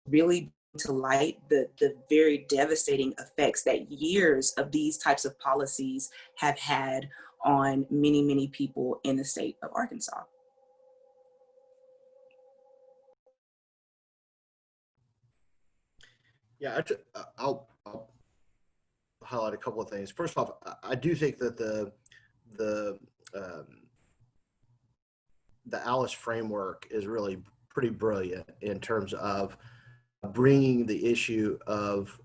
really to light the very devastating effects that years of these types of policies have had on many, many people in the state of Arkansas. Yeah, I'll highlight a couple of things. First off, I do think that the Alice framework is really pretty brilliant in terms of bringing the issue of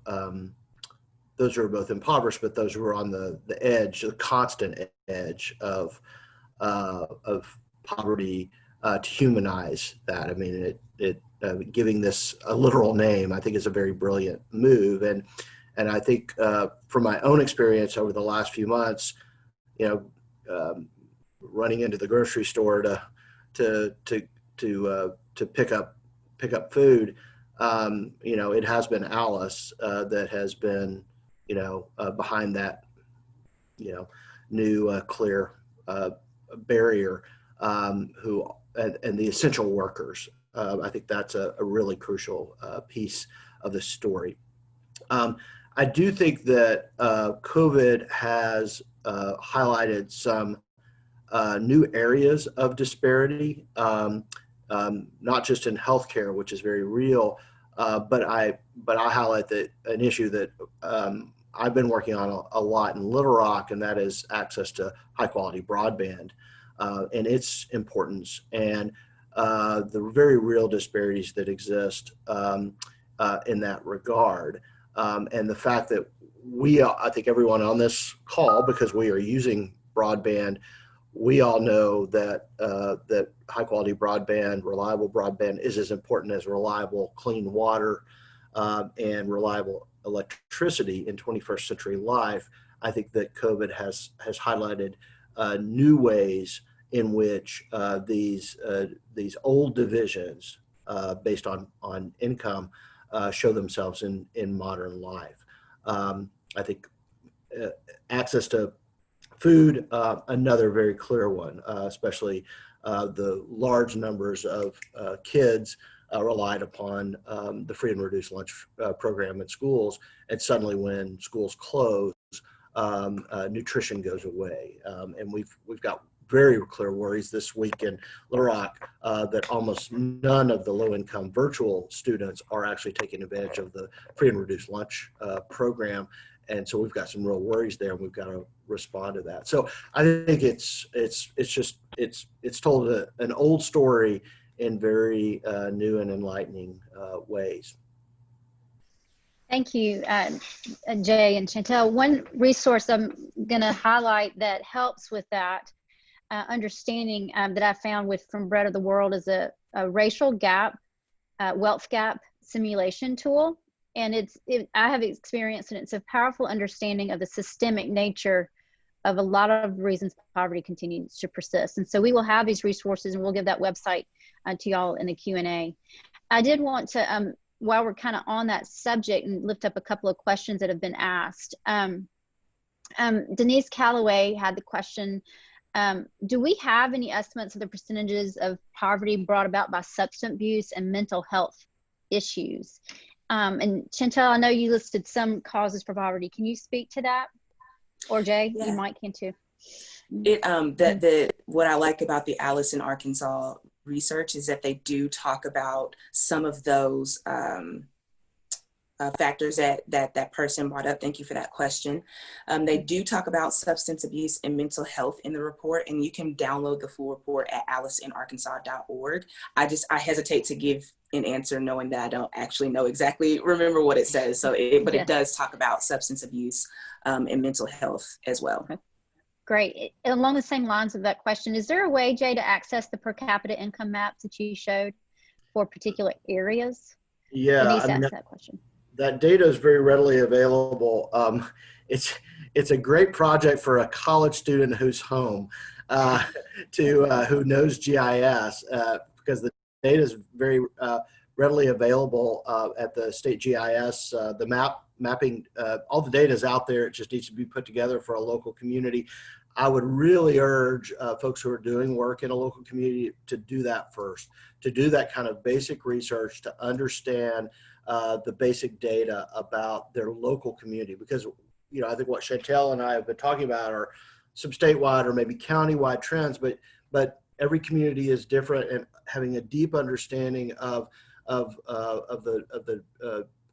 those who are both impoverished, but those who are on the edge, the constant edge of poverty, to humanize that. I mean, giving this a literal name, I think, is a very brilliant move. And I think from my own experience over the last few months, running into the grocery store to pick up food, it has been Alice that has been, behind that, new clear barrier, and the essential workers. I think that's a really crucial piece of the story. I do think that COVID has highlighted some new areas of disparity, not just in healthcare, which is very real, but I highlight an issue that I've been working on a lot in Little Rock, and that is access to high quality broadband and its importance, and the very real disparities that exist in that regard. And the fact that I think everyone on this call, because we are using broadband, we all know that that high quality broadband, reliable broadband is as important as reliable clean water and reliable electricity in 21st century life. I think that COVID has highlighted new ways in which these old divisions based on income show themselves in modern life. I think access to food, another very clear one, especially the large numbers of kids relied upon the free and reduced lunch program in schools, and suddenly when schools close, nutrition goes away. And we've got very clear worries this week in Little Rock that almost none of the low-income virtual students are actually taking advantage of the free and reduced lunch program. And so we've got some real worries there, and we've got to respond to that. So I think it's told an old story in very new and enlightening ways. Thank you, Jay and Chantel. One resource I'm going to highlight that helps with that understanding that I found from Bread of the World is a racial gap, wealth gap simulation tool. And I have experienced, and it's a powerful understanding of the systemic nature of a lot of reasons poverty continues to persist. And so we will have these resources, and we'll give that website to y'all in the Q&A. I did want to, while we're kind of on that subject, and lift up a couple of questions that have been asked. Denise Calloway had the question, do we have any estimates of the percentages of poverty brought about by substance abuse and mental health issues? And Chantel, I know you listed some causes for poverty. Can you speak to that? Or Jay, Yeah. You might can too. What I like about the Alice in Arkansas research is that they do talk about some of those factors that person brought up. Thank you for that question. They do talk about substance abuse and mental health in the report, and you can download the full report at aliceinarkansas.org. I hesitate to give an answer knowing that I don't actually remember what it says. So, it does talk about substance abuse and mental health as well. Okay. Great. Along the same lines of that question, is there a way, Jay, to access the per capita income maps that you showed for particular areas? Yeah, Denise asked that question. That data is very readily available. It's a great project for a college student who's home who knows GIS because the data is very readily available at the state GIS. The mapping, all the data is out there. It just needs to be put together for a local community. I would really urge folks who are doing work in a local community to do that first, to do that kind of basic research, to understand the basic data about their local community. Because, I think what Chantel and I have been talking about are some statewide or maybe countywide trends, but every community is different, and having a deep understanding of the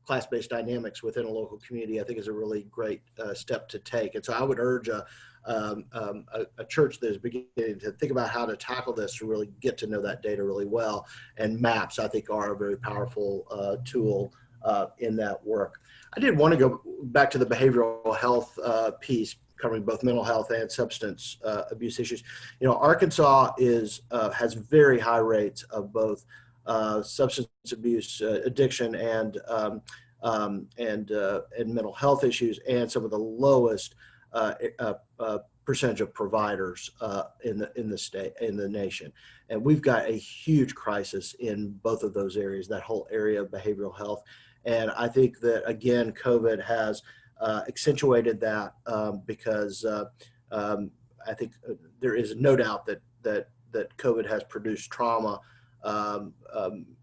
class-based dynamics within a local community, I think, is a really great step to take. And so I would urge a church that is beginning to think about how to tackle this to really get to know that data really well. And maps, I think, are a very powerful tool in that work. I did want to go back to the behavioral health piece, covering both mental health and substance abuse issues. You know, Arkansas has very high rates of both substance abuse, addiction, and mental health issues, and some of the lowest percentage of providers in the state, in the nation. And we've got a huge crisis in both of those areas, that whole area of behavioral health. And I think that, again, COVID has accentuated that because I think there is no doubt that COVID has produced trauma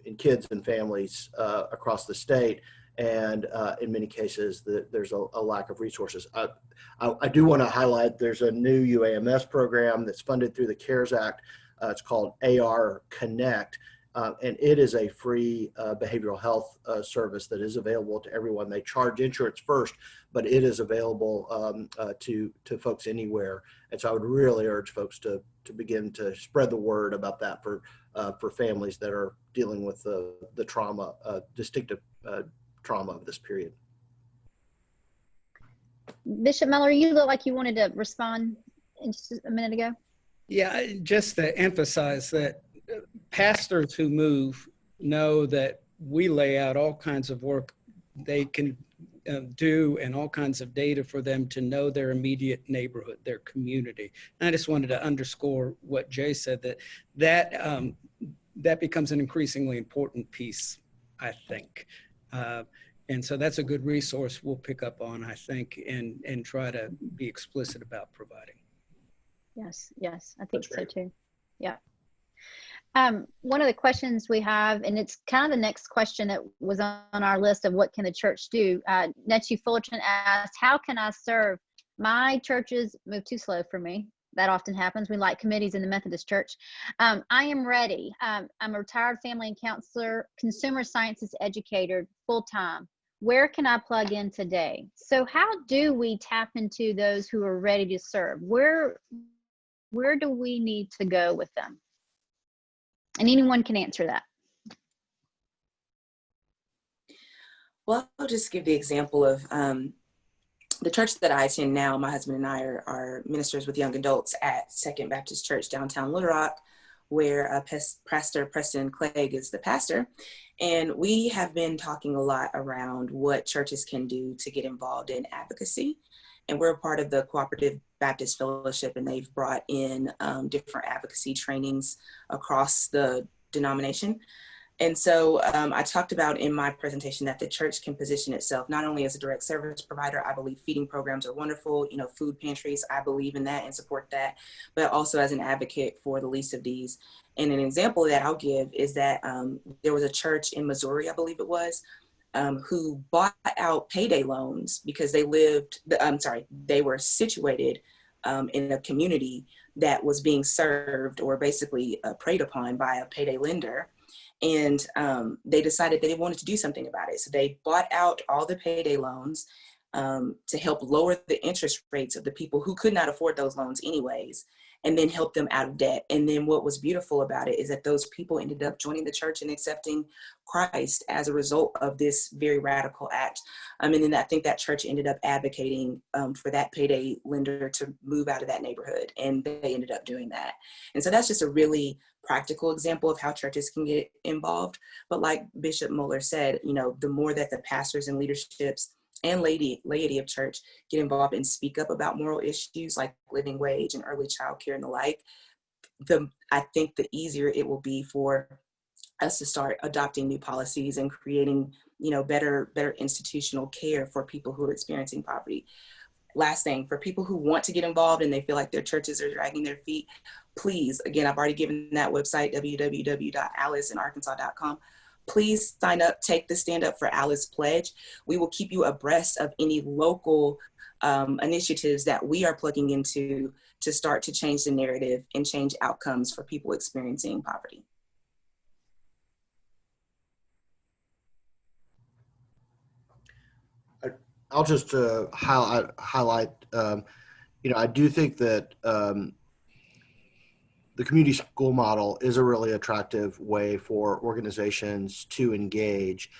in kids and families across the state, and in many cases there's a lack of resources. I do want to highlight there's a new UAMS program that's funded through the CARES Act. It's called AR Connect, and it is a free behavioral health service that is available to everyone. They charge insurance first, but it is available to folks anywhere. And so I would really urge folks to begin to spread the word about that for families that are dealing with the trauma, distinctive trauma of this period. Bishop Miller, you look like you wanted to respond just a minute ago. Yeah, just to emphasize that pastors who move know that we lay out all kinds of work they can do, and all kinds of data for them to know their immediate neighborhood, their community. And I just wanted to underscore what Jay said, that becomes an increasingly important piece, I think. And so that's a good resource we'll pick up on, I think, and try to be explicit about providing. Yes, I think so too. Yeah. One of the questions we have, and it's kind of the next question that was on our list of what can the church do. Nettie Fullerton asked, how can I serve? My churches move too slow for me. That often happens. We like committees in the Methodist Church. I am ready. I'm a retired family and counselor, consumer sciences educator, full-time. Where can I plug in today? So how do we tap into those who are ready to serve? Where do we need to go with them? And anyone can answer that. Well, I'll just give the example of the church that I attend now. My husband and I are ministers with young adults at Second Baptist Church downtown Little Rock, where Pastor Preston Clegg is the pastor. And we have been talking a lot around what churches can do to get involved in advocacy. And we're a part of the Cooperative Baptist Fellowship, and they've brought in different advocacy trainings across the denomination. And so I talked about in my presentation that the church can position itself not only as a direct service provider. I believe feeding programs are wonderful, food pantries, I believe in that and support that, but also as an advocate for the least of these. And an example that I'll give is that there was a church in Missouri, I believe it was, who bought out payday loans because they were situated in a community that was being served or basically preyed upon by a payday lender. And they decided they wanted to do something about it. So they bought out all the payday loans to help lower the interest rates of the people who could not afford those loans anyways, and then help them out of debt. And then what was beautiful about it is that those people ended up joining the church and accepting Christ as a result of this very radical act. And then I think that church ended up advocating for that payday lender to move out of that neighborhood, and they ended up doing that. And so that's just a really practical example of how churches can get involved. But like Bishop Mueller said, the more that the pastors and leaderships and laity of church get involved and speak up about moral issues like living wage and early child care and the like, I think the easier it will be for us to start adopting new policies and creating, better institutional care for people who are experiencing poverty. Last thing, for people who want to get involved and they feel like their churches are dragging their feet, please, again, I've already given that website, www.alice.arkansas.com. Please sign up, take the Stand Up for Alice pledge. We will keep you abreast of any local initiatives that we are plugging into to start to change the narrative and change outcomes for people experiencing poverty. I'll just highlight. I do think that the community school model is a really attractive way for organizations to engage,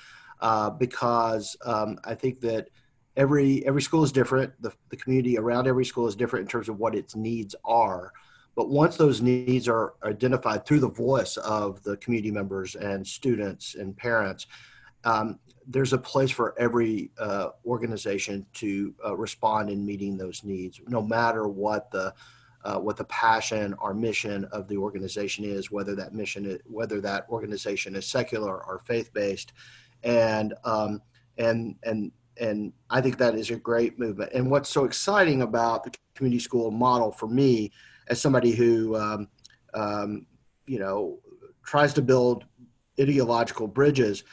because I think that every school is different. The community around every school is different in terms of what its needs are. But once those needs are identified through the voice of the community members and students and parents, there's a place for every organization to respond in meeting those needs, no matter what the passion or mission of the organization is, whether that organization is secular or faith-based, and I think that is a great movement. And what's so exciting about the community school model for me, as somebody who tries to build ideological bridges,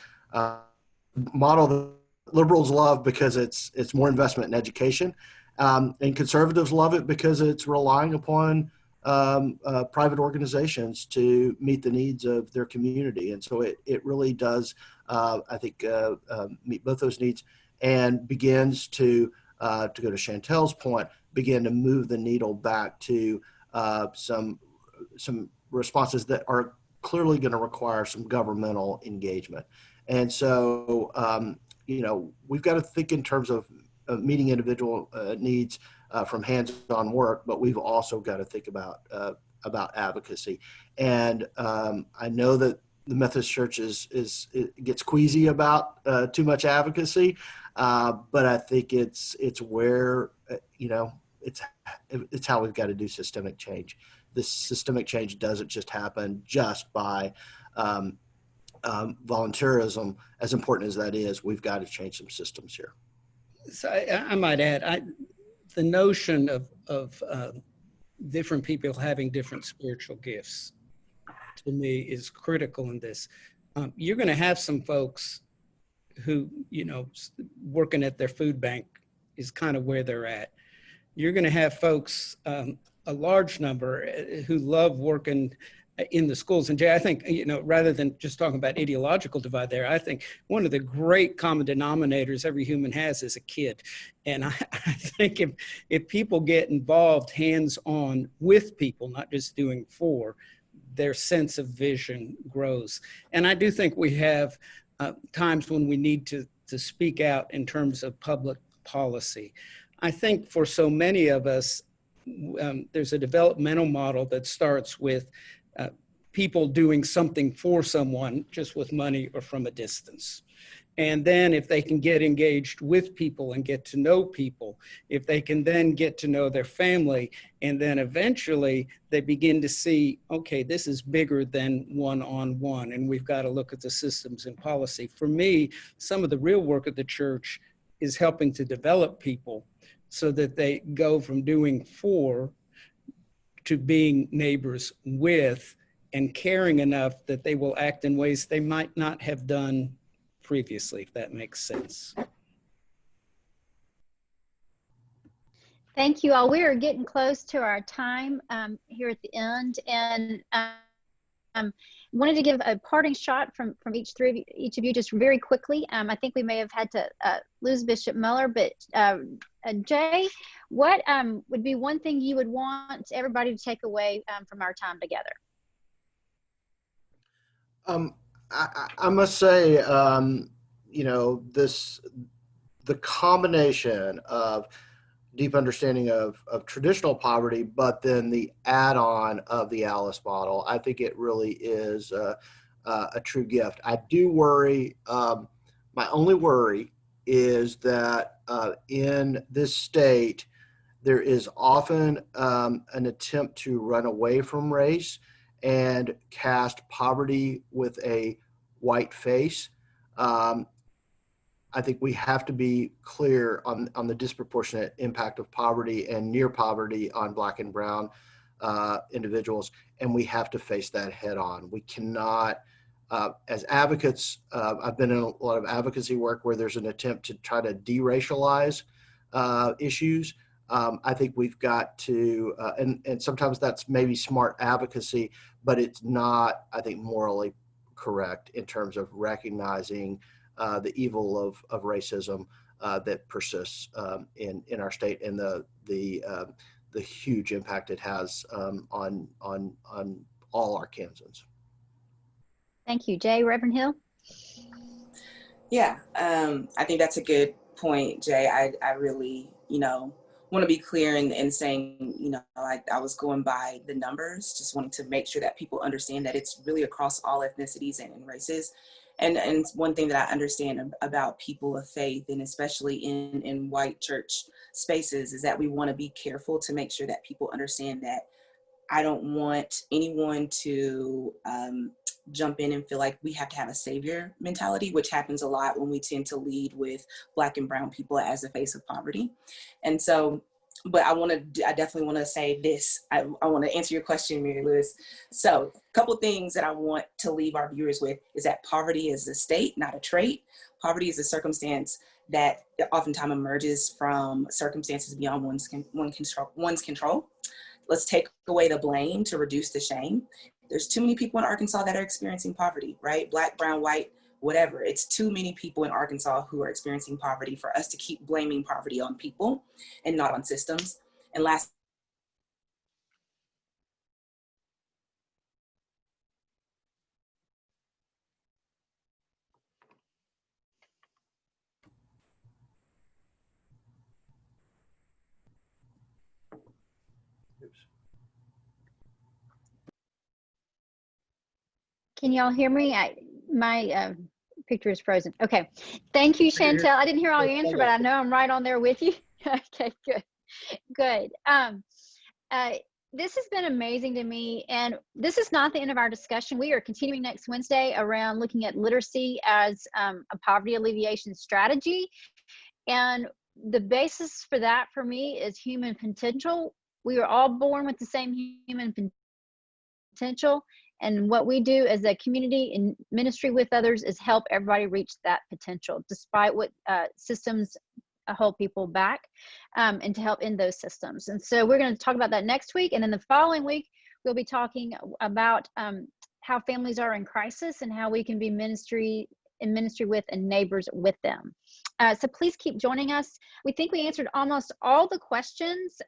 model that liberals love because it's more investment in education. And conservatives love it because it's relying upon private organizations to meet the needs of their community. And so it really does, I think, meet both those needs, and begins to go to Chantel's point, begin to move the needle back to some responses that are clearly going to require some governmental engagement. And so, we've got to think in terms of meeting individual needs from hands-on work, but we've also got to think about advocacy. And I know that the Methodist Church it gets queasy about too much advocacy, but I think it's where it's how we've got to do systemic change. This systemic change doesn't just happen just by volunteerism. As important as that is, we've got to change some systems here. So I might add, the notion of different people having different spiritual gifts, to me, is critical in this. You're going to have some folks who, working at their food bank is kind of where they're at. You're going to have folks, a large number, who love working in the schools. And Jay, I think, rather than just talking about ideological divide there, I think one of the great common denominators every human has is a kid. And I think if people get involved hands-on with people, not just doing for, their sense of vision grows. And I do think we have times when we need to speak out in terms of public policy. I think for so many of us, there's a developmental model that starts with people doing something for someone just with money or from a distance. And then if they can get engaged with people and get to know people, if they can then get to know their family, and then eventually they begin to see, okay, this is bigger than one-on-one, and we've got to look at the systems and policy. For me, some of the real work of the church is helping to develop people so that they go from doing for to being neighbors with, and caring enough that they will act in ways they might not have done previously, if that makes sense. Thank you all. We are getting close to our time here at the end, and wanted to give a parting shot from each of you just very quickly. I think we may have had to lose Bishop Muller, but Jay, what would be one thing you would want everybody to take away from our time together? I must say, the combination of deep understanding of traditional poverty, but then the add-on of the Alice model, I think it really is a true gift. I do worry, my only worry is that in this state, there is often an attempt to run away from race and cast poverty with a white face. I think we have to be clear on the disproportionate impact of poverty and near poverty on Black and Brown individuals, and we have to face that head on. We cannot, as advocates, I've been in a lot of advocacy work where there's an attempt to try to de-racialize issues. I think we've got to, and sometimes that's maybe smart advocacy, but it's not, I think, morally correct in terms of recognizing the evil of racism that persists in our state, and the huge impact it has on all Arkansans. Thank you. Jay, Reverend Hill? Yeah, I think that's a good point, Jay. I really, want to be clear in saying, I was going by the numbers, just wanting to make sure that people understand that it's really across all ethnicities and races. And one thing that I understand about people of faith, and especially in white church spaces, is that we want to be careful to make sure that people understand that I don't want anyone to jump in and feel like we have to have a savior mentality, which happens a lot when we tend to lead with Black and brown people as the face of poverty. And so, but I definitely want to say this. I want to answer your question, Mary Lewis. So a couple of things that I want to leave our viewers with is that poverty is a state, not a trait. Poverty is a circumstance that oftentimes emerges from circumstances beyond one's control. Let's take away the blame to reduce the shame. There's too many people in Arkansas that are experiencing poverty, right? Black, brown, white, whatever. It's too many people in Arkansas who are experiencing poverty for us to keep blaming poverty on people and not on systems. And last, Can y'all hear me? My picture is frozen. Okay. Thank you, Chantel. I didn't hear all your answer, but I know I'm right on there with you. Okay, good. Good. This has been amazing to me, and this is not the end of our discussion. We are continuing next Wednesday around looking at literacy as a poverty alleviation strategy. And the basis for that for me is human potential. We are all born with the same human potential. And what we do as a community in ministry with others is help everybody reach that potential, despite what systems hold people back, and to help end those systems. And so we're going to talk about that next week. And then the following week, we'll be talking about how families are in crisis and how we can be in ministry with and neighbors with them. So please keep joining us. We think we answered almost all the questions,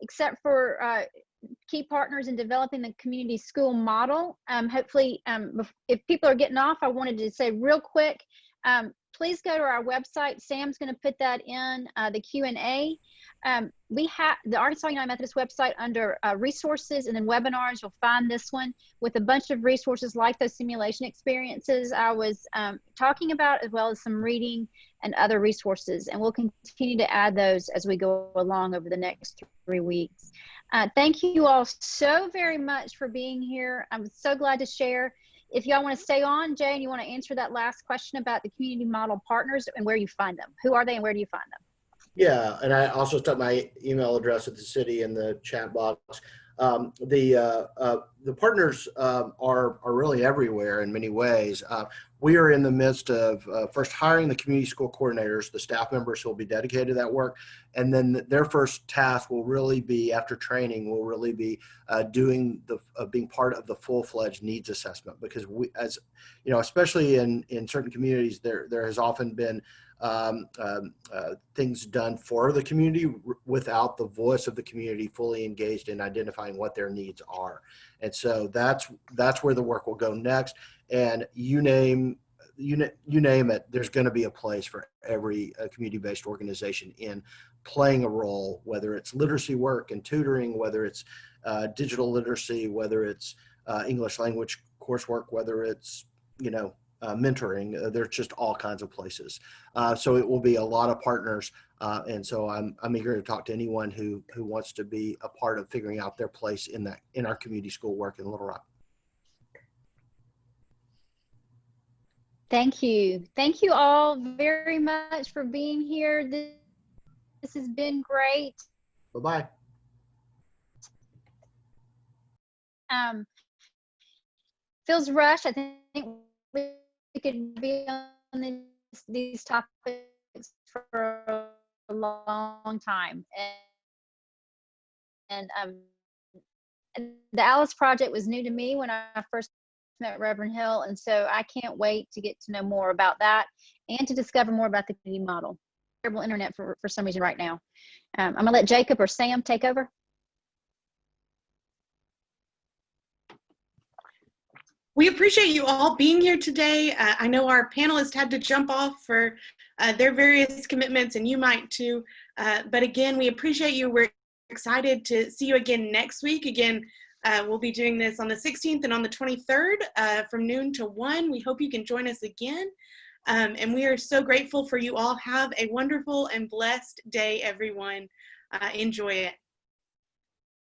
except for key partners in developing the community school model. Hopefully, if people are getting off, I wanted to say real quick, please go to our website. Sam's going to put that in the Q&A. We have the Arkansas United Methodist website under resources, and then webinars. You'll find this one with a bunch of resources like those simulation experiences I was talking about, as well as some reading and other resources. And we'll continue to add those as we go along over the next 3 weeks. Thank you all so very much for being here. I'm so glad to share. If y'all want to stay on, Jay, and you want to answer that last question about the community model partners and where you find them. Who are they and where do you find them? Yeah, and I also stuck my email address at the city in the chat box. The partners are really everywhere in many ways. We are in the midst of first hiring the community school coordinators, the staff members who will be dedicated to that work, and then their first task will really be, after training, will really be doing being part of the full-fledged needs assessment, because we, as you know, especially in certain communities, there has often been things done for the community without the voice of the community fully engaged in identifying what their needs are. And so that's where the work will go next. And you name it, there's going to be a place for every community-based organization in playing a role, whether it's literacy work and tutoring, whether it's digital literacy, whether it's English language coursework, whether it's, mentoring. There's just all kinds of places. So it will be a lot of partners. And so I'm eager to talk to anyone who wants to be a part of figuring out their place in our community school work in Little Rock. Thank you. Thank you all very much for being here. This has been great. Bye-bye. Feels rushed. I think we could be on these topics for a long time. the Alice Project was new to me when I first met Reverend Hill, and so I can't wait to get to know more about that and to discover more about the community model. Terrible internet for some reason right now. I'm gonna let Jacob or Sam take over. We appreciate you all being here today. I know our panelists had to jump off for their various commitments, and you might too. But again, we appreciate you. We're excited to see you again next week. Again, we'll be doing this on the 16th and on the 23rd from noon to 1. We hope you can join us again. And we are so grateful for you all. Have a wonderful and blessed day, everyone. Enjoy it.